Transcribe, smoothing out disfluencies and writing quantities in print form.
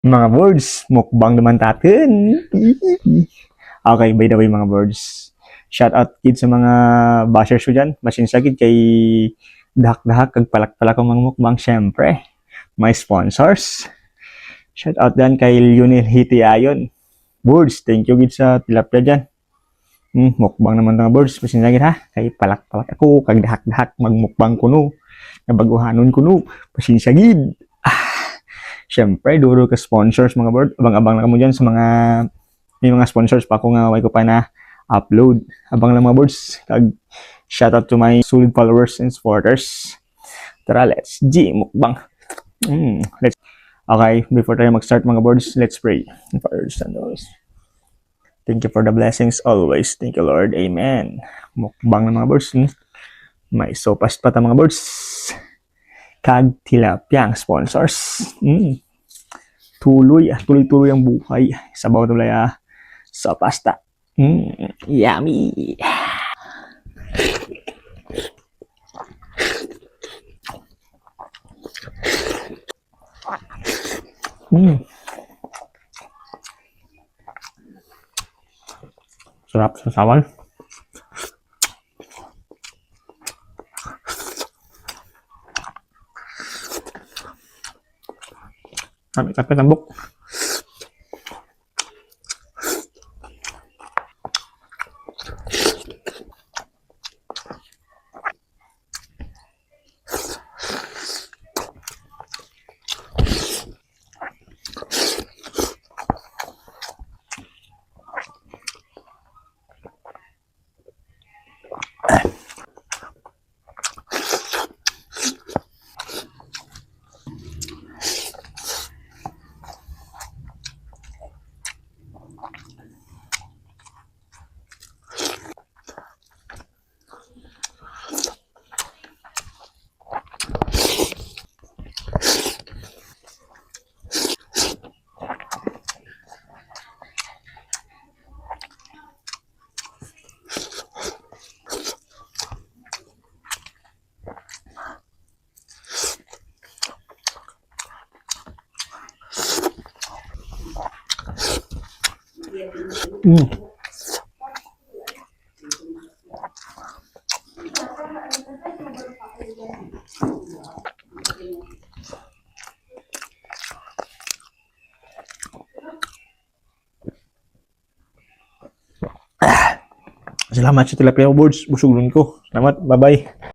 Mga birds, mukbang naman tatin. Okay, by the way mga birds, shout out kid sa mga bashers ko dyan. Masensya kid kay dahak-dahak kag palak-palak ko mga mukbang syempre. My sponsors. Shout out dyan kay Lionel Hitiayon. Birds, thank you gid sa tilapia dyan. Mukbang naman mga birds, pasensya gid ha. Kay palak-palak ako kag dahak-dahak magmukbang kuno. Nabaguhanon kuno. Pasensya gid. Syempre, duro ka sponsors mga bird. Abang-abang lang mo dyan sa mga may mga sponsors pa ako nga way ko pa na upload. Abang lang mga birds. Kag shout out to my solid followers and supporters. Tara, let's G mukbang. Let's Okay, before tayo mag-start mga birds, let's pray. Fathers and Lords. Thank you for the blessings always. Thank you Lord. Amen. Mukbang ng mga birds. May sopas pa ta mga birds. Kag tilapia ang sponsors. Tuloy-tuloy ang buhay. Sabaw tulay sa pasta. Yummy. Sarap sa sawan. Kami kapit ang buk. Salamat sa tilapia birds. Busog rin ko. Salamat. Bye-bye.